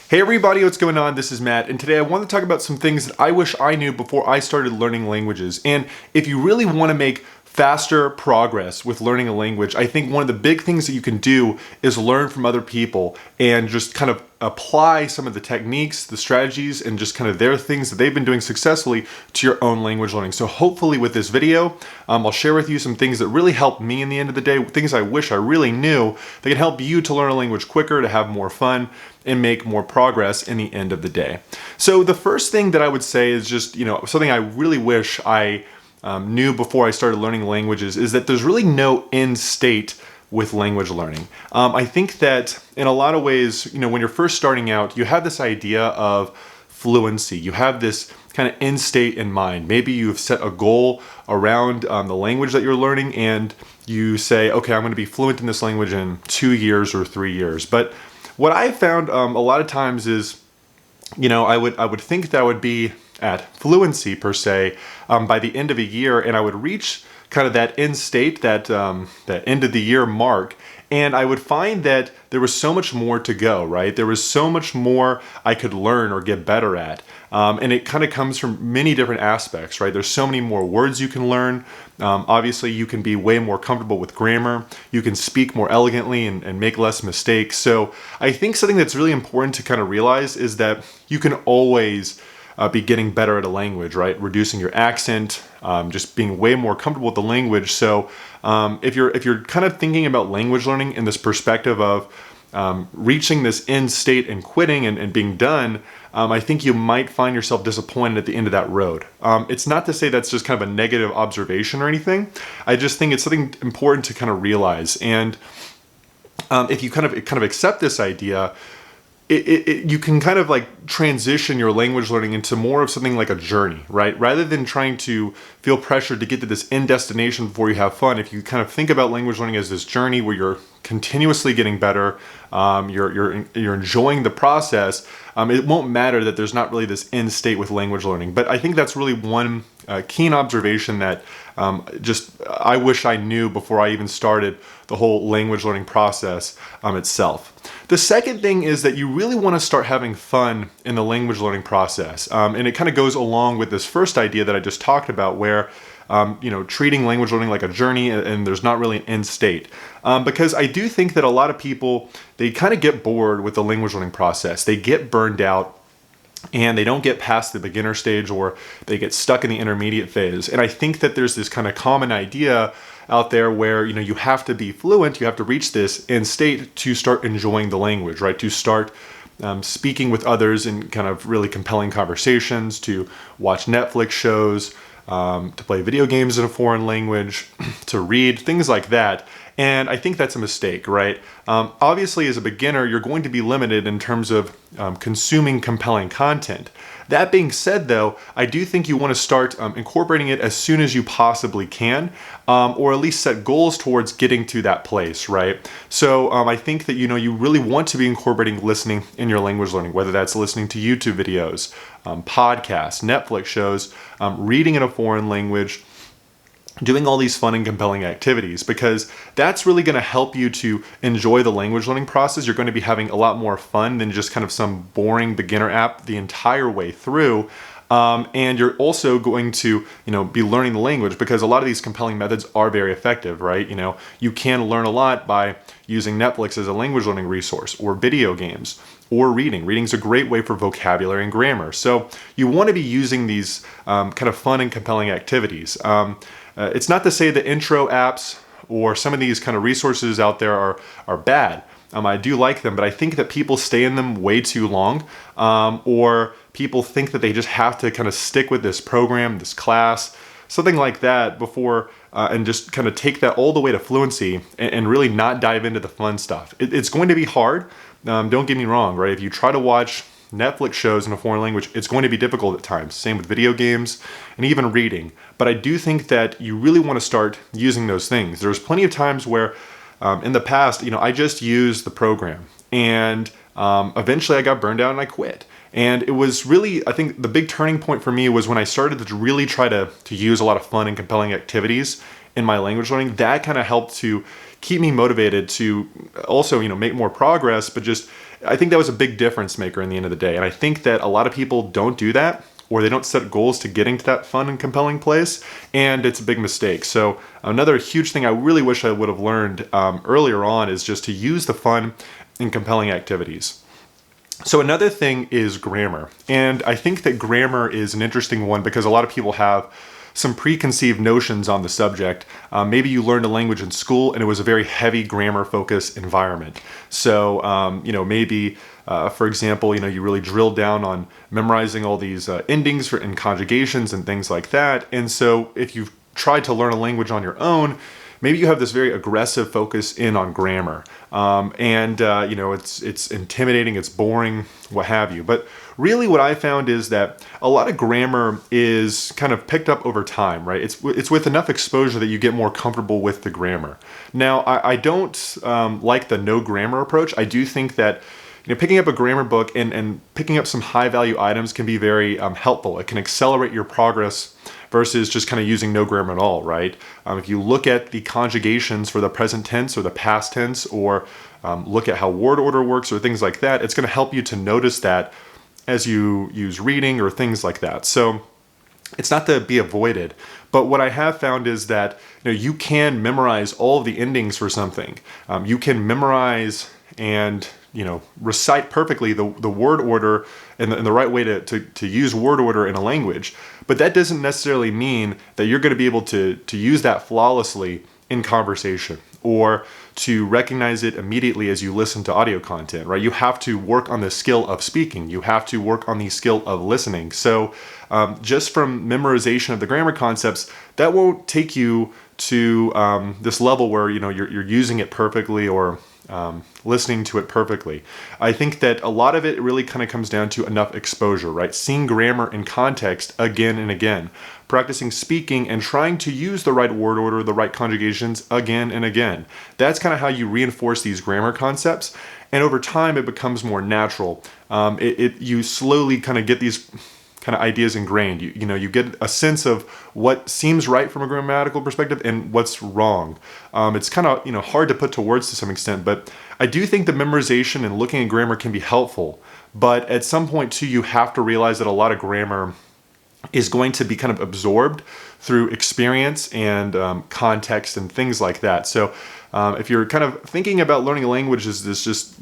Hey everybody, what's going on? This is Matt, and today I want to talk about some things that I wish I knew before I started learning languages. And if you really want to make faster progress with learning a language, I think one of the big things that you can do is learn from other people and just kind of apply some of the techniques, the strategies, and just kind of their things that they've been doing successfully to your own language learning. So hopefully with this video, I'll share with you some things that really helped me in the end of the day, things I wish I really knew that can help you to learn a language quicker, to have more fun, and make more progress in the end of the day. So the first thing that I would say is just, something I really wish I knew before I started learning languages is that there's really no end state with language learning. I think that in a lot of ways, when you're first starting out, you have this idea of fluency. You have this kind of end state in mind. Maybe you've set a goal around the language that you're learning and you say, okay, I'm going to be fluent in this language in 2 years or 3 years. But what I found a lot of times is, I would think that I would be at fluency per se by the end of a year, and I would reach kind of that end state, that end of the year mark, and I would find that there was so much more to go, right? There was so much more I could learn or get better at. And it kind of comes from many different aspects, right? There's so many more words you can learn. Obviously, you can be way more comfortable with grammar. You can speak more elegantly and make less mistakes. So I think something that's really important to kind of realize is that you can always be getting better at a language, right? Reducing your accent, just being way more comfortable with the language. So if you're kind of thinking about language learning in this perspective of reaching this end state and quitting and being done, I think you might find yourself disappointed at the end of that road. It's not to say that's just kind of a negative observation or anything. I just think it's something important to kind of realize. And if you kind of accept this idea, you can kind of like transition your language learning into more of something like a journey, right? Rather than trying to feel pressured to get to this end destination before you have fun, if you kind of think about language learning as this journey where you're continuously getting better, you're enjoying the process, it won't matter that there's not really this end state with language learning. But I think that's really one keen observation that I wish I knew before I even started the whole language learning process itself. The second thing is that you really want to start having fun in the language learning process. And it kind of goes along with this first idea that I just talked about where treating language learning like a journey and there's not really an end state. Because I do think that a lot of people, they kind of get bored with the language learning process. They get burned out and they don't get past the beginner stage, or they get stuck in the intermediate phase. And I think that there's this kind of common idea out there where you have to be fluent, you have to reach this end state to start enjoying the language, right? To start speaking with others in kind of really compelling conversations, to watch Netflix shows, to play video games in a foreign language, to read, things like that. And I think that's a mistake, right? Obviously, as a beginner, you're going to be limited in terms of consuming compelling content. That being said, though, I do think you want to start incorporating it as soon as you possibly can, or at least set goals towards getting to that place, right? So I think that you really want to be incorporating listening in your language learning, whether that's listening to YouTube videos, podcasts, Netflix shows, reading in a foreign language, doing all these fun and compelling activities, because that's really going to help you to enjoy the language learning process. You're going to be having a lot more fun than just kind of some boring beginner app the entire way through. And you're also going to, be learning the language, because a lot of these compelling methods are very effective, right? You can learn a lot by using Netflix as a language learning resource, or video games, or reading. Reading's a great way for vocabulary and grammar. So you want to be using these kind of fun and compelling activities. It's not to say the intro apps or some of these kind of resources out there are bad. I do like them, but I think that people stay in them way too long, or people think that they just have to kind of stick with this program, this class, something like that before, and just kind of take that all the way to fluency and really not dive into the fun stuff. It's going to be hard. Don't get me wrong, right? If you try to watch Netflix shows in a foreign language, it's going to be difficult at times. Same with video games and even reading. But I do think that you really want to start using those things. There's plenty of times where in the past, I just used the program, and eventually I got burned out and I quit. And it was really, I think the big turning point for me was when I started to really try to use a lot of fun and compelling activities in my language learning. That kind of helped to keep me motivated to also, make more progress, but just I think that was a big difference maker in the end of the day. And I think that a lot of people don't do that, or they don't set goals to getting to that fun and compelling place, and it's a big mistake. So another huge thing I really wish I would have learned earlier on is just to use the fun and compelling activities. So another thing is grammar. And I think that grammar is an interesting one because a lot of people have some preconceived notions on the subject. Maybe you learned a language in school and it was a very heavy grammar focused environment. So, maybe, for example, you really drilled down on memorizing all these endings and conjugations and things like that. And so if you've tried to learn a language on your own, maybe you have this very aggressive focus in on grammar. It's intimidating, it's boring, what have you. But really what I found is that a lot of grammar is kind of picked up over time, right? It's with enough exposure that you get more comfortable with the grammar. Now, I don't like the no grammar approach. I do think that picking up a grammar book and picking up some high value items can be very helpful. It can accelerate your progress versus just kind of using no grammar at all, right? If you look at the conjugations for the present tense or the past tense, or look at how word order works or things like that, it's going to help you to notice that as you use reading or things like that. So it's not to be avoided, but what I have found is that you can memorize all of the endings for something. You can memorize and recite perfectly the word order and the right way to use word order in a language. But that doesn't necessarily mean that you're going to be able to use that flawlessly in conversation or to recognize it immediately as you listen to audio content, right? You have to work on the skill of speaking. You have to work on the skill of listening. So just from memorization of the grammar concepts, that won't take you to this level where you're using it perfectly or listening to it perfectly. I think that a lot of it really kind of comes down to enough exposure, right? Seeing grammar in context again and again, practicing speaking and trying to use the right word order, the right conjugations again and again. That's kind of how you reinforce these grammar concepts. And over time, it becomes more natural. You slowly kind of get these kind of ideas ingrained. You get a sense of what seems right from a grammatical perspective and what's wrong. It's kind of hard to put to words to some extent, but I do think the memorization and looking at grammar can be helpful. But at some point too, you have to realize that a lot of grammar is going to be kind of absorbed through experience and context and things like that. So if you're kind of thinking about learning a language as this just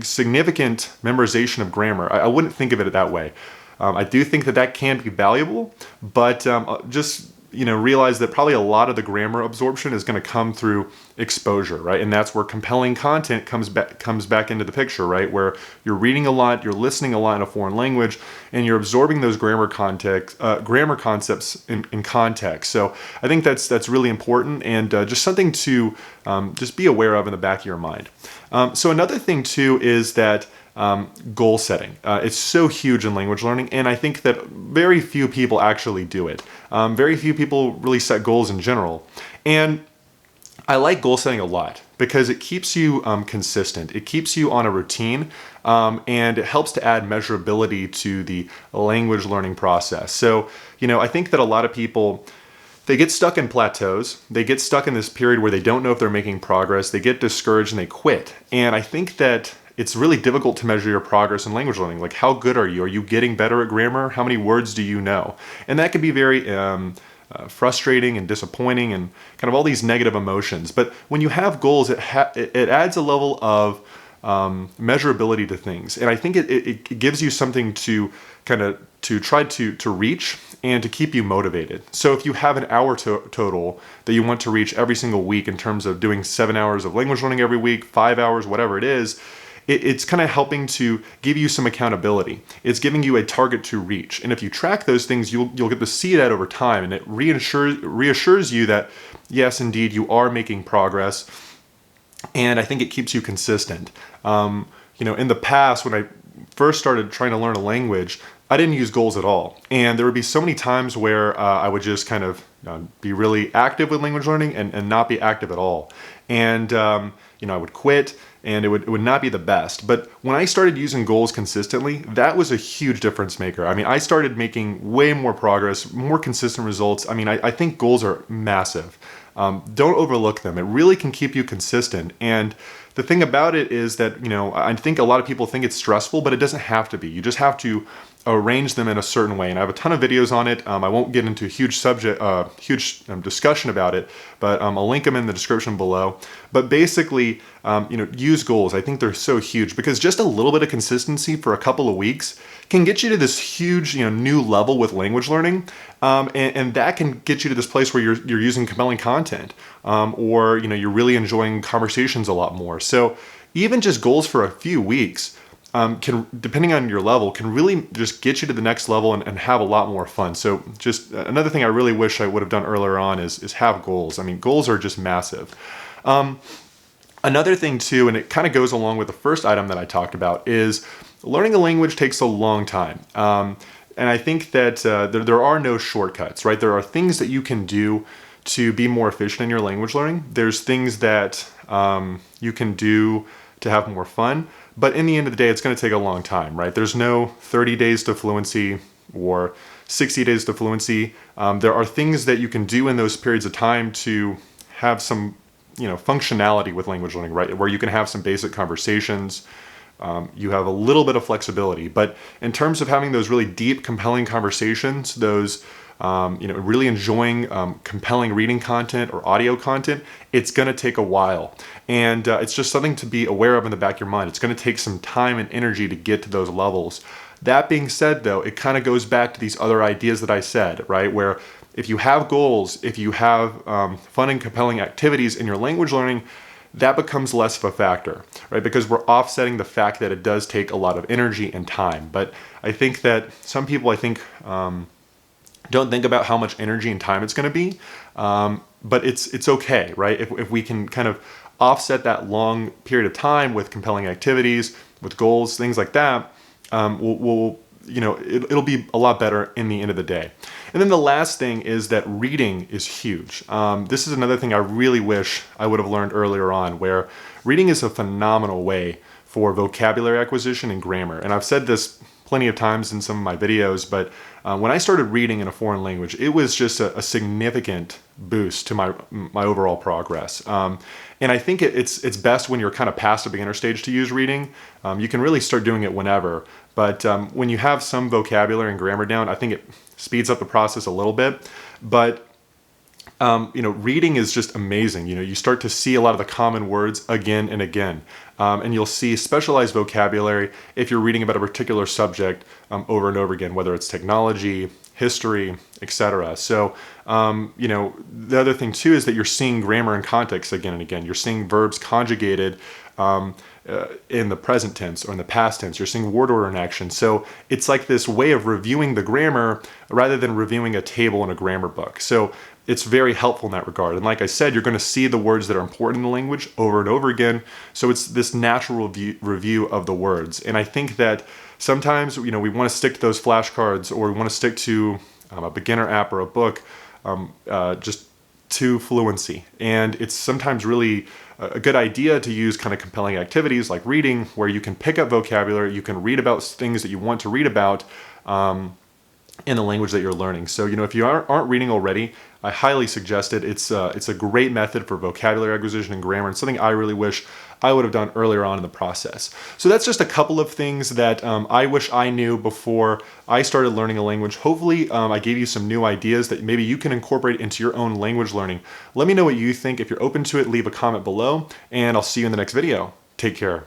significant memorization of grammar, I wouldn't think of it that way. I do think that can be valuable, but just realize that probably a lot of the grammar absorption is going to come through exposure, right? And that's where compelling content comes back into the picture, right? Where you're reading a lot, you're listening a lot in a foreign language, and you're absorbing those grammar concepts in context. So I think that's really important and just something to just be aware of in the back of your mind. So another thing too is that goal setting. It's so huge in language learning, and I think that very few people actually do it. Very few people really set goals in general. And I like goal setting a lot because it keeps you consistent. It keeps you on a routine, and it helps to add measurability to the language learning process. So, I think that a lot of people, they get stuck in plateaus. They get stuck in this period where they don't know if they're making progress. They get discouraged and they quit. And I think that it's really difficult to measure your progress in language learning. Like, how good are you? Are you getting better at grammar? How many words do you know? And that can be very frustrating and disappointing and kind of all these negative emotions. But when you have goals, it adds a level of measurability to things. And I think it gives you something to kind of to try to reach and to keep you motivated. So if you have an hour total that you want to reach every single week in terms of doing 7 hours of language learning every week, 5 hours, whatever it is, it's kind of helping to give you some accountability. It's giving you a target to reach. And if you track those things, you'll get to see that over time. And it reassures you that, yes, indeed, you are making progress. And I think it keeps you consistent. In the past, when I first started trying to learn a language, I didn't use goals at all. And there would be so many times where I would just kind of be really active with language learning and not be active at all. And, I would quit. And it would not be the best. But when I started using goals consistently, that was a huge difference maker. I mean, I started making way more progress, more consistent results. I mean, I think goals are massive. Don't overlook them. It really can keep you consistent. And the thing about it is that, I think a lot of people think it's stressful, but it doesn't have to be. You just have to arrange them in a certain way. And I have a ton of videos on it. I won't get into a huge discussion about it, but I'll link them in the description below. But basically, use goals. I think they're so huge because just a little bit of consistency for a couple of weeks can get you to this huge, new level with language learning. And that can get you to this place where you're using compelling content, or, you're really enjoying conversations a lot more. So even just goals for a few weeks, can, depending on your level, can really just get you to the next level and have a lot more fun. So just another thing I really wish I would have done earlier on is have goals. I mean, goals are just massive. Another thing too, and it kind of goes along with the first item that I talked about, is learning a language takes a long time. And I think that there are no shortcuts, right? There are things that you can do to be more efficient in your language learning. There's things that you can do to have more fun. But in the end of the day, it's going to take a long time, right? There's no 30 days to fluency or 60 days to fluency. There are things that you can do in those periods of time to have some, functionality with language learning, right? Where you can have some basic conversations. You have a little bit of flexibility. But in terms of having those really deep, compelling conversations, those really enjoying compelling reading content or audio content, it's going to take a while. And it's just something to be aware of in the back of your mind. It's going to take some time and energy to get to those levels. That being said, though, it kind of goes back to these other ideas that I said, right? Where if you have goals, if you have fun and compelling activities in your language learning, that becomes less of a factor, right? Because we're offsetting the fact that it does take a lot of energy and time. But I think that some people, don't think about how much energy and time it's going to be, but it's okay, right? If we can kind of offset that long period of time with compelling activities, with goals, things like that, it'll be a lot better in the end of the day. And then the last thing is that reading is huge. This is another thing I really wish I would have learned earlier on, where reading is a phenomenal way for vocabulary acquisition and grammar. And I've said this plenty of times in some of my videos, but when I started reading in a foreign language, it was just a significant boost to my overall progress. And I think it's best when you're kind of past the beginner stage to use reading. You can really start doing it whenever, but when you have some vocabulary and grammar down, I think it speeds up the process a little bit. But reading is just amazing. You start to see a lot of the common words again and again. And you'll see specialized vocabulary if you're reading about a particular subject over and over again, whether it's technology, history, etc. So, the other thing too is that you're seeing grammar and context again and again. You're seeing verbs conjugated in the present tense or in the past tense. You're seeing word order in action. So it's like this way of reviewing the grammar rather than reviewing a table in a grammar book. So it's very helpful in that regard. And like I said, you're going to see the words that are important in the language over and over again. So it's this natural review of the words. And I think that sometimes, we want to stick to those flashcards, or we want to stick to a beginner app or a book just to fluency. And it's sometimes really a good idea to use kind of compelling activities like reading, where you can pick up vocabulary, you can read about things that you want to read about in the language that you're learning. So, if you aren't reading already, I highly suggest it. It's a great method for vocabulary acquisition and grammar, and something I really wish I would have done earlier on in the process. So that's just a couple of things that I wish I knew before I started learning a language. Hopefully I gave you some new ideas that maybe you can incorporate into your own language learning. Let me know what you think. If you're open to it, leave a comment below, and I'll see you in the next video. Take care.